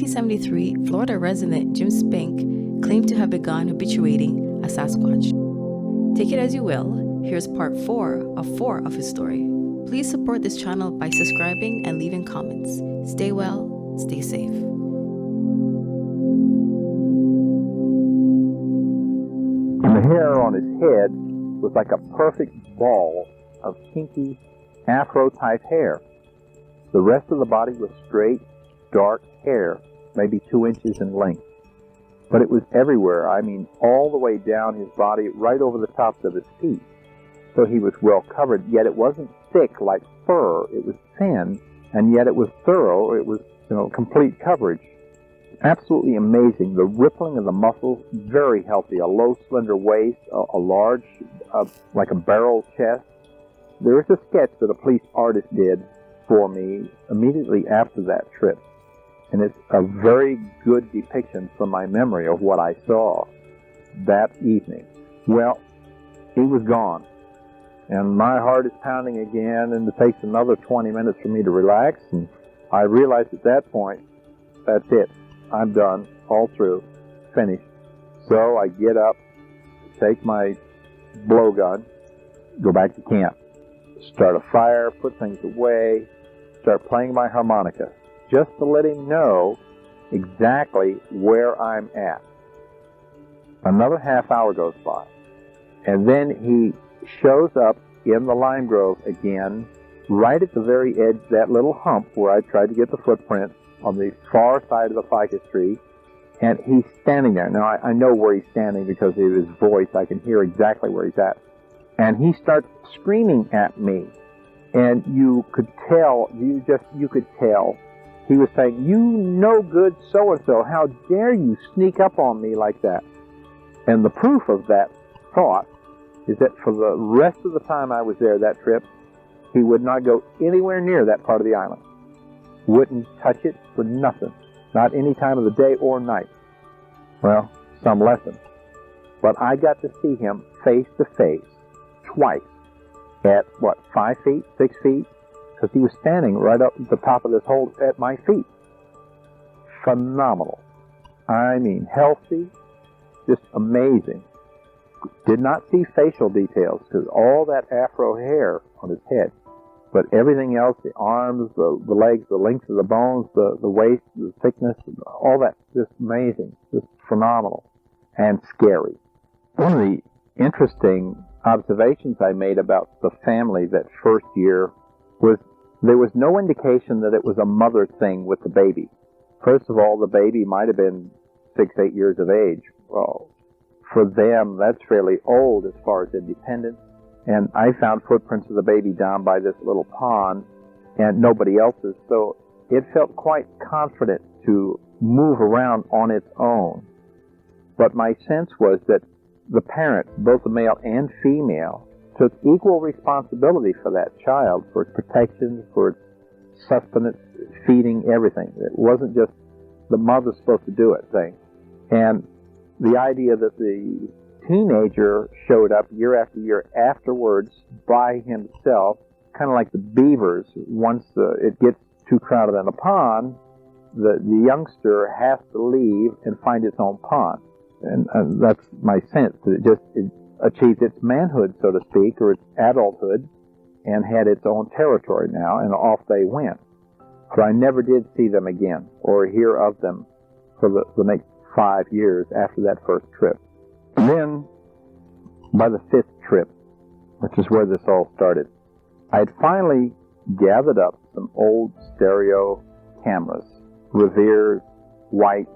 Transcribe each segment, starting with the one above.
1973, Florida resident Jim Spink claimed to have begun habituating a Sasquatch. Take it as you will, here's part 4 of his story. Please support this channel by subscribing and leaving comments. Stay well, stay safe. And the hair on his head was like a perfect ball of kinky afro-type hair. The rest of the body was straight, dark hair, maybe 2 inches in length. But it was everywhere, I mean all the way down his body, right over the tops of his feet. So he was well covered, yet it wasn't thick like fur. It was thin, and yet it was thorough. It was, complete coverage. Absolutely amazing. The rippling of the muscles, very healthy. A low, slender waist, a large, like a barrel chest. There is a sketch that a police artist did for me immediately after that trip. And it's a very good depiction from my memory of what I saw that evening. Well, he was gone. And my heart is pounding again, and it takes another 20 minutes for me to relax. And I realized at that point, that's it. I'm done, all through, finished. So I get up, take my blowgun, go back to camp, start a fire, put things away, start playing my harmonica, just to let him know exactly where I'm at. Another half hour goes by, and then he shows up in the lime grove again, right at the very edge, that little hump where I tried to get the footprint on the far side of the ficus tree, and he's standing there. Now, I know where he's standing because of his voice. I can hear exactly where he's at. And he starts screaming at me, and you could tell, he was saying, "You no good so-and-so, how dare you sneak up on me like that?" And the proof of that thought is that for the rest of the time I was there that trip, he would not go anywhere near that part of the island. Wouldn't touch it for nothing. Not any time of the day or night. Well, some lesson. But I got to see him face to face twice at, 5 feet, 6 feet? Because he was standing right up at the top of this hole at my feet. Phenomenal. I mean, healthy, just amazing. Did not see facial details because all that afro hair on his head. But everything else, the arms, the legs, the length of the bones, the waist, the thickness, all that, just amazing, just phenomenal and scary. One of the interesting observations I made about the family that first year was there was no indication that it was a mother thing with the baby. First of all, the baby might have been 6, 8 years of age. Well, for them, that's fairly old as far as independence. And I found footprints of the baby down by this little pond and nobody else's. So it felt quite confident to move around on its own. But my sense was that the parent, both the male and female, took equal responsibility for that child, for its protection, for its sustenance, feeding, everything. It wasn't just the mother's supposed to do it thing. And the idea that the teenager showed up year after year afterwards by himself, kind of like the beavers. Once it gets too crowded in a pond, the youngster has to leave and find its own pond. And that's my sense, that it achieved its manhood, so to speak, or its adulthood, and had its own territory now, and off they went. So I never did see them again or hear of them for the next 5 years after that first trip. And then, by the 5th trip, which is where this all started, I had finally gathered up some old stereo cameras, Revere's, White,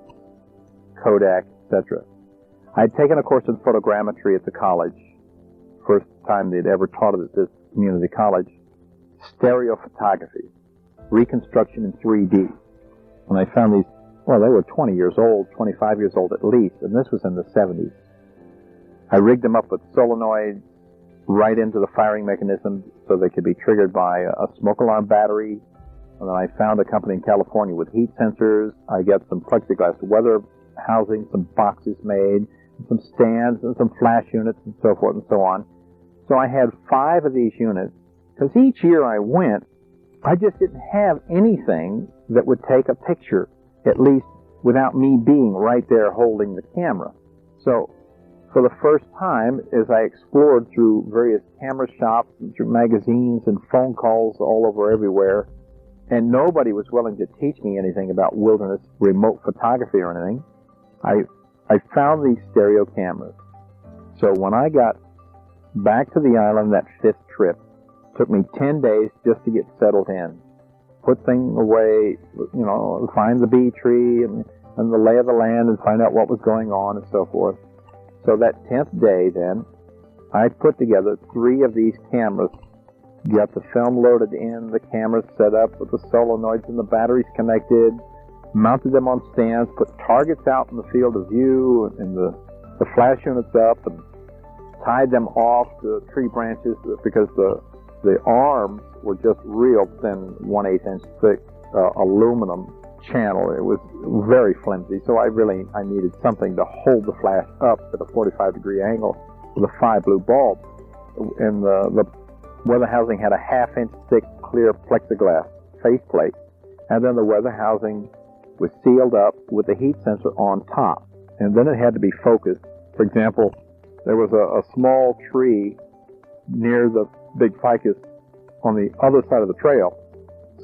Kodak, etc. I had taken a course in photogrammetry at the college, first time they'd ever taught it at this community college, stereo photography, reconstruction in 3D. And I found these, they were 20 years old, 25 years old at least, and this was in the 70s. I rigged them up with solenoids right into the firing mechanism so they could be triggered by a smoke alarm battery. And then I found a company in California with heat sensors. I got some plexiglass weather housing, some boxes made, some stands, and some flash units, and so forth and so on. So I had 5 of these units, because each year I went, I just didn't have anything that would take a picture, at least without me being right there holding the camera. So for the first time, as I explored through various camera shops and through magazines and phone calls all over everywhere, and nobody was willing to teach me anything about wilderness remote photography or anything, I found these stereo cameras. So when I got back to the island that fifth trip, it took me 10 days just to get settled in. Put things away, find the bee tree and the lay of the land and find out what was going on and so forth. So that 10th day then, I put together 3 of these cameras, got the film loaded in, the cameras set up with the solenoids and the batteries connected, mounted them on stands, put targets out in the field of view and the flash units up, and tied them off to tree branches because the arms were just real thin, 1/8 inch thick aluminum channel. It was very flimsy, so I needed something to hold the flash up at a 45-degree angle with a 5 blue bulb. And the weather housing had a 1/2 inch thick clear plexiglass faceplate, and then the weather housing was sealed up with a heat sensor on top, and then it had to be focused. For example, there was a small tree near the big ficus on the other side of the trail,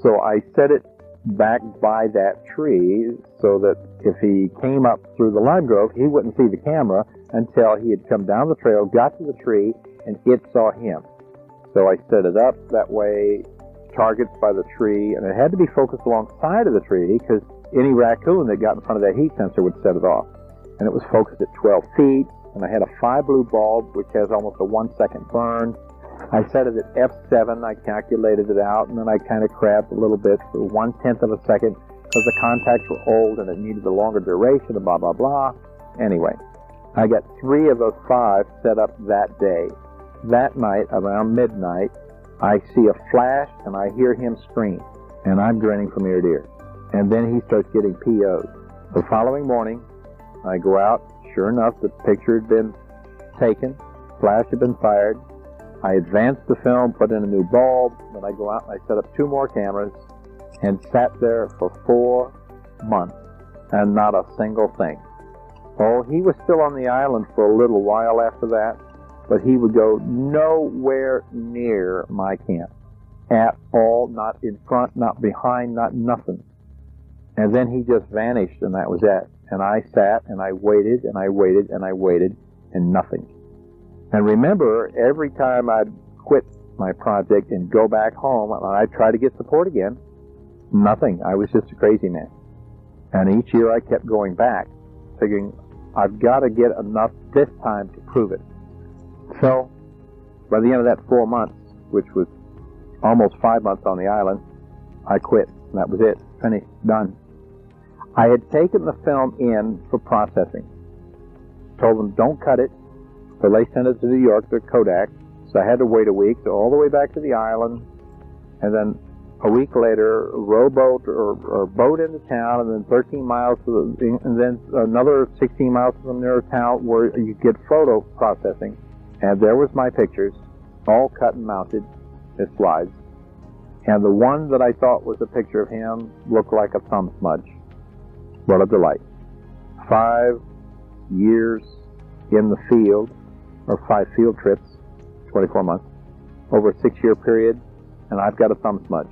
so I set it back by that tree so that if he came up through the lime grove, he wouldn't see the camera until he had come down the trail, got to the tree, and it saw him. So I set it up that way, targets by the tree, and it had to be focused alongside of the tree because any raccoon that got in front of that heat sensor would set it off. And it was focused at 12 feet, and I had a 5 blue bulb, which has almost a 1-second burn. I set it at f7, I calculated it out, and then I kind of crabbed a little bit for 1/10 of a second because the contacts were old and it needed a longer duration and blah, blah, blah. Anyway, I got 3 of those 5 set up that day. That night, around midnight, I see a flash and I hear him scream, and I'm grinning from ear to ear. And then he starts getting POs. The following morning, I go out. Sure enough, the picture had been taken, flash had been fired. I advanced the film, put in a new bulb, then I go out and I set up 2 more cameras and sat there for 4 months and not a single thing. Oh, he was still on the island for a little while after that, but he would go nowhere near my camp at all, not in front, not behind, not nothing. And then he just vanished, and that was it. And I sat and I waited and I waited and I waited, and nothing. And remember, every time I'd quit my project and go back home, and I'd try to get support again, nothing. I was just a crazy man. And each year I kept going back, thinking, I've got to get enough this time to prove it. So, by the end of that 4 months, which was almost 5 months on the island, I quit. And that was it. Finished. Done. I had taken the film in for processing. Told them, don't cut it. So they sent it to New York to Kodak. So I had to wait a week, so all the way back to the island. And then a week later, rowboat or boat into town, and then 13 miles to the, and then another 16 miles to the nearest town where you get photo processing. And there was my pictures, all cut and mounted as slides. And the one that I thought was a picture of him looked like a thumb smudge. What a delight. 5 years in the field, or 5 field trips, 24 months, over a 6-year period, and I've got a thumb smudge.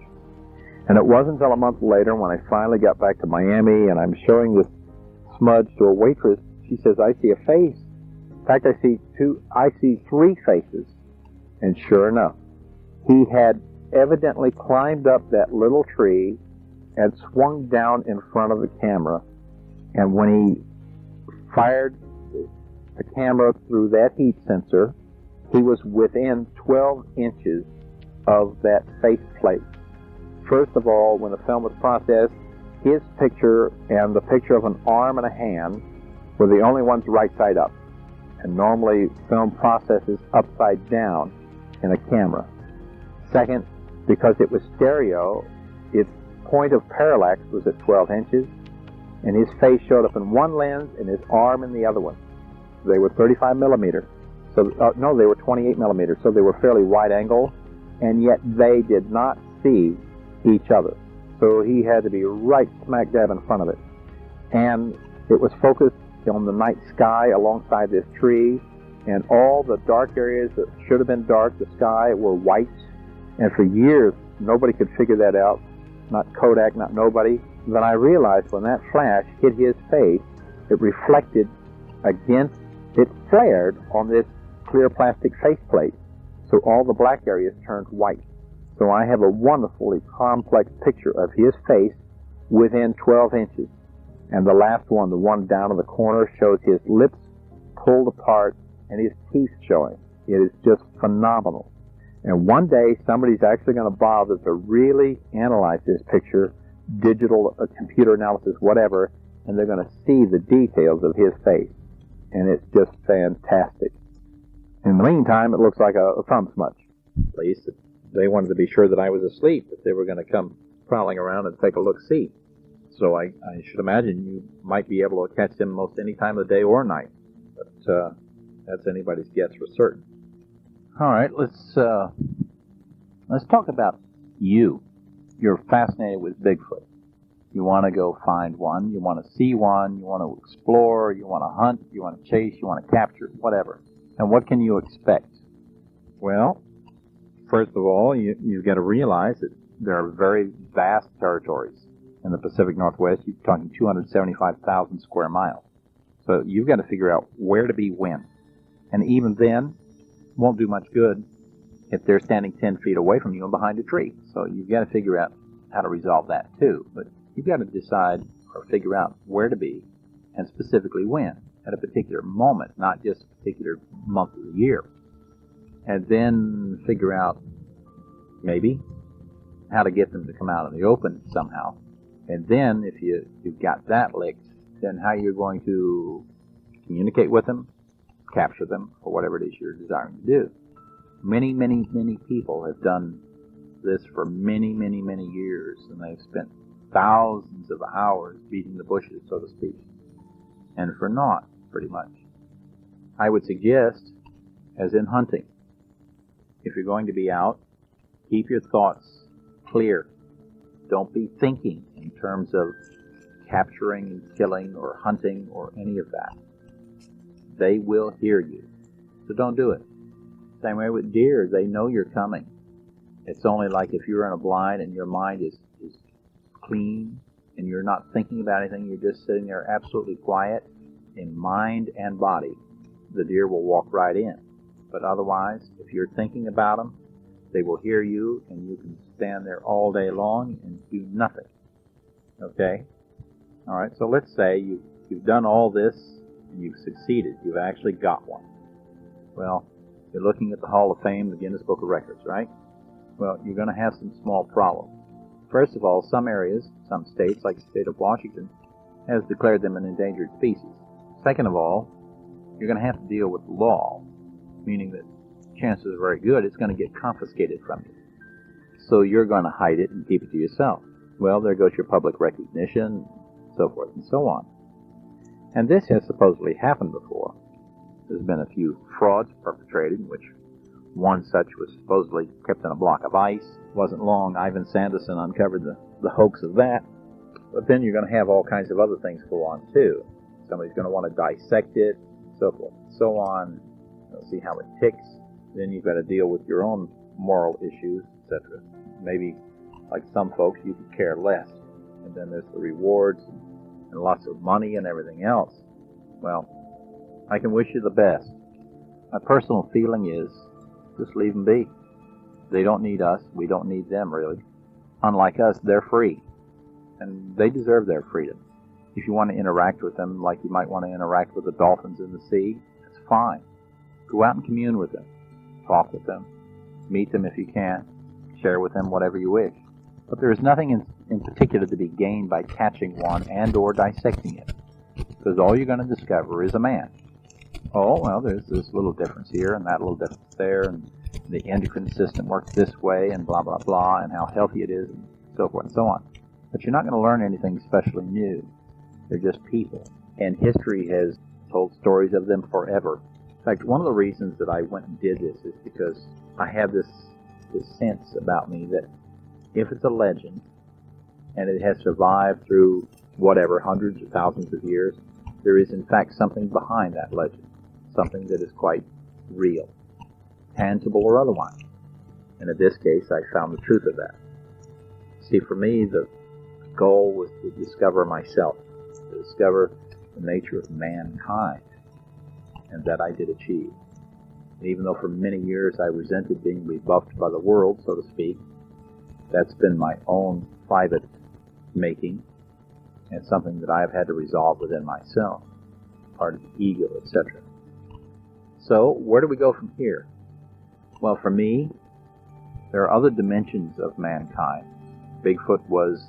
And it wasn't until a month later when I finally got back to Miami and I'm showing this smudge to a waitress, she says, I see a face. In fact, I see 3 faces. And sure enough, he had evidently climbed up that little tree and swung down in front of the camera. And when he fired the camera through that heat sensor, he was within 12 inches of that face plate. First of all, when the film was processed, his picture and the picture of an arm and a hand were the only ones right side up. And normally film processes upside down in a camera. Second, because it was stereo, its point of parallax was at 12 inches, and his face showed up in one lens and his arm in the other one. They were 35 millimeter. So, no, they were 28 millimeter, so they were fairly wide angle, and yet they did not see each other. So he had to be right smack dab in front of it. And it was focused on the night sky alongside this tree, and all the dark areas that should have been dark, the sky, were white. And for years, nobody could figure that out. Not Kodak, not nobody. Then I realized when that flash hit his face, it reflected against, it flared on this clear plastic faceplate. So all the black areas turned white. So I have a wonderfully complex picture of his face within 12 inches. And the last one, the one down in the corner, shows his lips pulled apart and his teeth showing. It is just phenomenal. And one day, somebody's actually going to bother to really analyze this picture, digital, computer analysis, whatever, and they're going to see the details of his face. And it's just fantastic. In the meantime, it looks like a thumb smudge. At least they wanted to be sure that I was asleep, if they were going to come prowling around and take a look-see. So I should imagine you might be able to catch them most any time of the day or night. But that's anybody's guess for certain. All right, let's talk about you. You're fascinated with Bigfoot. You want to go find one. You want to see one. You want to explore. You want to hunt. You want to chase. You want to capture. Whatever. And what can you expect? Well, first of all, you've got to realize that there are very vast territories. In the Pacific Northwest, you're talking 275,000 square miles. So you've got to figure out where to be when. And even then, it won't do much good if they're standing 10 feet away from you and behind a tree. So you've got to figure out how to resolve that too. But you've got to decide or figure out where to be and specifically when, at a particular moment, not just a particular month of the year. And then figure out, maybe, how to get them to come out in the open somehow. And then, if you've got that licked, then how you're going to communicate with them, capture them, or whatever it is you're desiring to do. Many, many, many people have done this for many, many, many years, and they've spent thousands of hours beating the bushes, so to speak. And for naught, pretty much. I would suggest, as in hunting, if you're going to be out, keep your thoughts clear. Don't be thinking in terms of capturing and killing or hunting or any of that. They will hear you. So don't do it. Same way with deer, they know you're coming. It's only like if you're in a blind and your mind is clean and you're not thinking about anything, you're just sitting there absolutely quiet in mind and body, the deer will walk right in. But otherwise, if you're thinking about them, they will hear you, and you can stand there all day long and do nothing. Okay? All right, so let's say you've done all this, and you've succeeded. You've actually got one. Well, you're looking at the Hall of Fame, the Guinness Book of Records, right? Well, you're going to have some small problems. First of all, some areas, some states, like the state of Washington, has declared them an endangered species. Second of all, you're going to have to deal with the law, meaning that chances are very good it's going to get confiscated from you. So you're going to hide it and keep it to yourself. Well, there goes your public recognition, so forth and so on. And this has supposedly happened before. There's been a few frauds perpetrated, in which one such was supposedly kept in a block of ice. It wasn't long, Ivan Sanderson uncovered the hoax of that. But then you're going to have all kinds of other things go on too. Somebody's going to want to dissect it, so forth and so on. You'll see how it ticks. Then you've got to deal with your own moral issues, etc. Maybe, like some folks, you could care less. And then there's the rewards and lots of money and everything else. Well, I can wish you the best. My personal feeling is, just leave them be. They don't need us. We don't need them, really. Unlike us, they're free. And they deserve their freedom. If you want to interact with them like you might want to interact with the dolphins in the sea, that's fine. Go out and commune with them. Talk with them. Meet them if you can. Share with them whatever you wish. But there is nothing in particular to be gained by catching one and or dissecting it. Because all you're going to discover is a man. Oh, well, there's this little difference here and that little difference there, and the endocrine system works this way, and blah, blah, blah, and how healthy it is, and so forth and so on. But you're not going to learn anything especially new. They're just people. And history has told stories of them forever. In fact, one of the reasons that I went and did this is because I have this sense about me that if it's a legend, and it has survived through whatever, hundreds or thousands of years, there is in fact something behind that legend, something that is quite real, tangible or otherwise. And in this case, I found the truth of that. See, for me, the goal was to discover myself, to discover the nature of mankind, and that I did achieve. And even though for many years I resented being rebuffed by the world, so to speak, that's been my own private making, and something that I've had to resolve within myself, part of the ego, etc. So, where do we go from here? Well, for me, there are other dimensions of mankind. Bigfoot was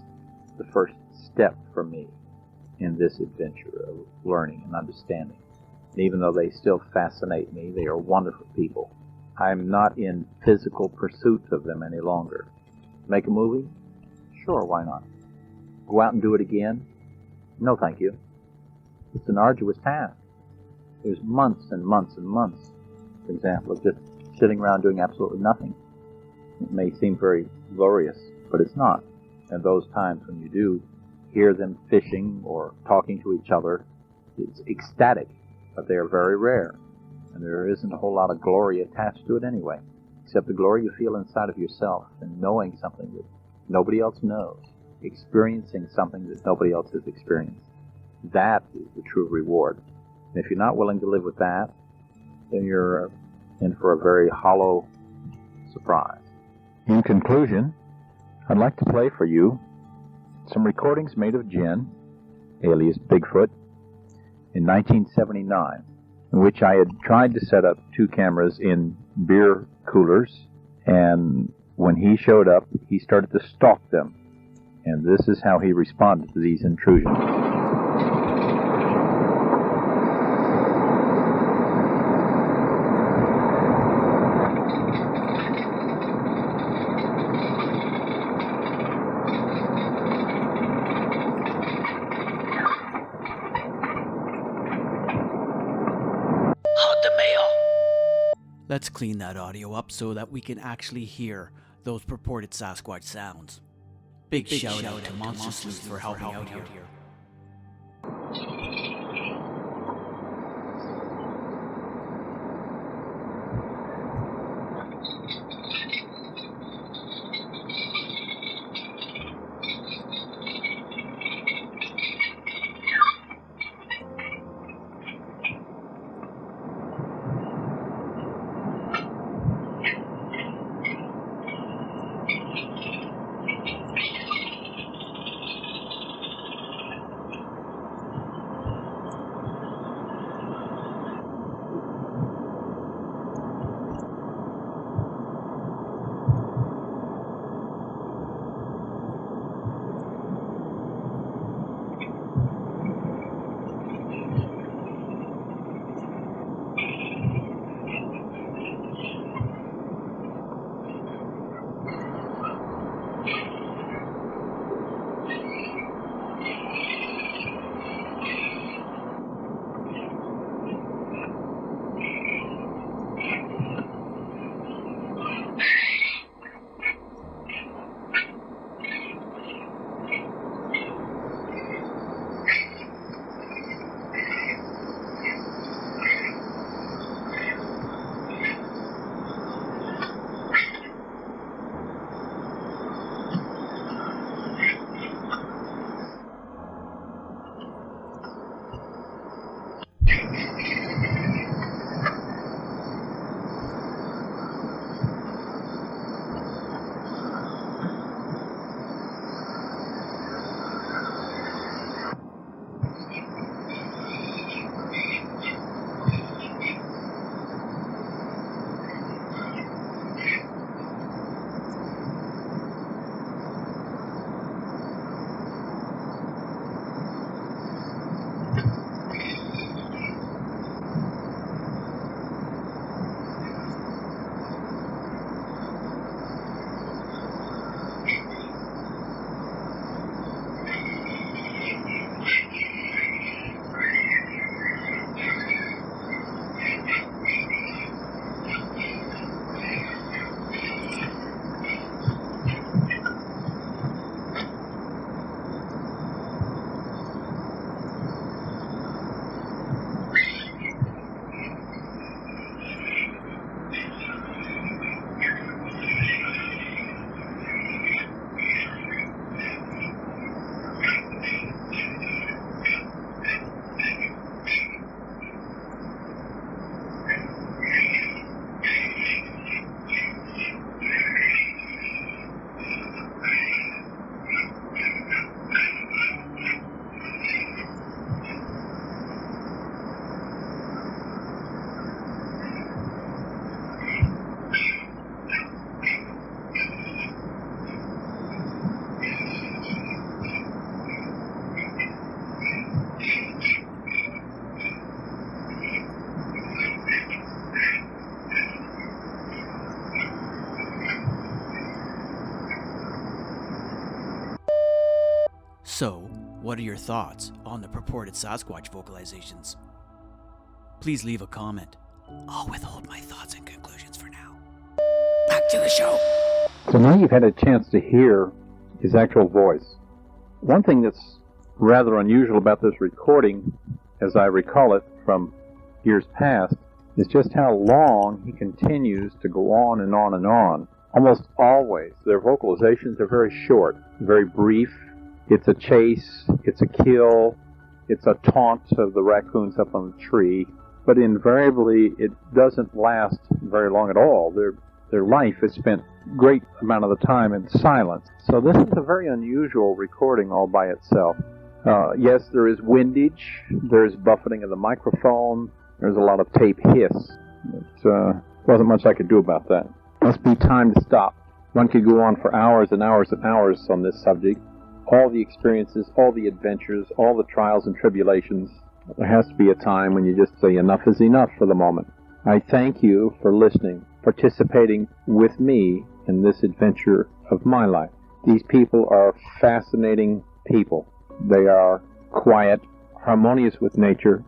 the first step for me in this adventure of learning and understanding. And even though they still fascinate me, they are wonderful people. I'm not in physical pursuit of them any longer. Make a movie? Sure, why not? Go out and do it again? No, thank you. It's an arduous task. There's months and months and months, for example, of just sitting around doing absolutely nothing. It may seem very glorious, but it's not. And those times when you do hear them fishing or talking to each other, it's ecstatic, but they are very rare. And there isn't a whole lot of glory attached to it anyway, except the glory you feel inside of yourself and knowing something that nobody else knows, experiencing something that nobody else has experienced. That is the true reward. And if you're not willing to live with that, then you're in for a very hollow surprise. In conclusion, I'd like to play for you some recordings made of Jen, alias Bigfoot, in 1979, in which I had tried to set up 2 cameras in beer coolers, and when he showed up, he started to stalk them. And this is how he responded to these intrusions. Let's clean that audio up so that we can actually hear those purported Sasquatch sounds. Big shout out to Monster Sleuth for helping out here. What are your thoughts on the purported Sasquatch vocalizations? Please leave a comment. I'll withhold my thoughts and conclusions for now. Back to the show. So now you've had a chance to hear his actual voice. One thing that's rather unusual about this recording, as I recall it from years past, is just how long he continues to go on and on and on. Almost always, their vocalizations are very short, very brief. It's a chase, it's a kill, it's a taunt of the raccoons up on the tree, but invariably it doesn't last very long at all. Their life is spent a great amount of the time in silence. So this is a very unusual recording all by itself. Yes, there is windage, there's buffeting of the microphone, there's a lot of tape hiss. It wasn't much I could do about that. Must be time to stop. One could go on for hours and hours and hours on this subject. All the experiences, all the adventures, all the trials and tribulations. There has to be a time when you just say enough is enough for the moment. I thank you for listening, participating with me in this adventure of my life. These people are fascinating people. They are quiet, harmonious with nature,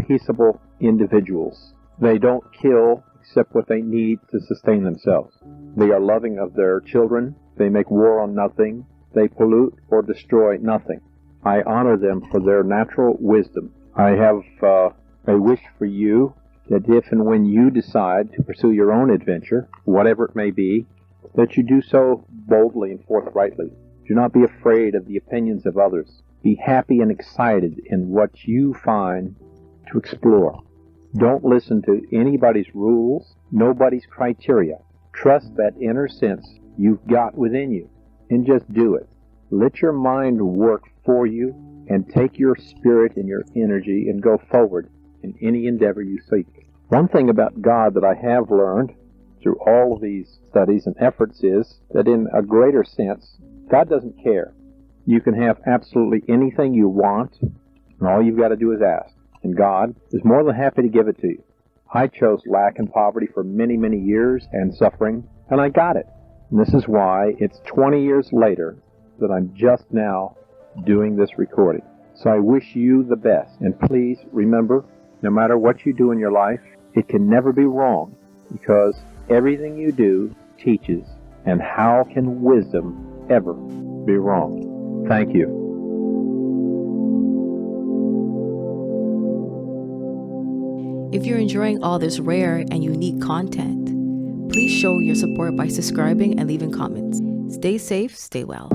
peaceable individuals. They don't kill except what they need to sustain themselves. They are loving of their children. They make war on nothing. They pollute or destroy nothing. I honor them for their natural wisdom. I have a wish for you that if and when you decide to pursue your own adventure, whatever it may be, that you do so boldly and forthrightly. Do not be afraid of the opinions of others. Be happy and excited in what you find to explore. Don't listen to anybody's rules, nobody's criteria. Trust that inner sense you've got within you and just do it. Let your mind work for you and take your spirit and your energy and go forward in any endeavor you seek. One thing about God that I have learned through all of these studies and efforts is that in a greater sense, God doesn't care. You can have absolutely anything you want, and all you've got to do is ask. And God is more than happy to give it to you. I chose lack and poverty for many, many years and suffering, and I got it. And this is why it's 20 years later that I'm just now doing this recording. So I wish you the best. And please remember, no matter what you do in your life, it can never be wrong, because everything you do teaches, and how can wisdom ever be wrong? Thank you. If you're enjoying all this rare and unique content, please show your support by subscribing and leaving comments. Stay safe, stay well.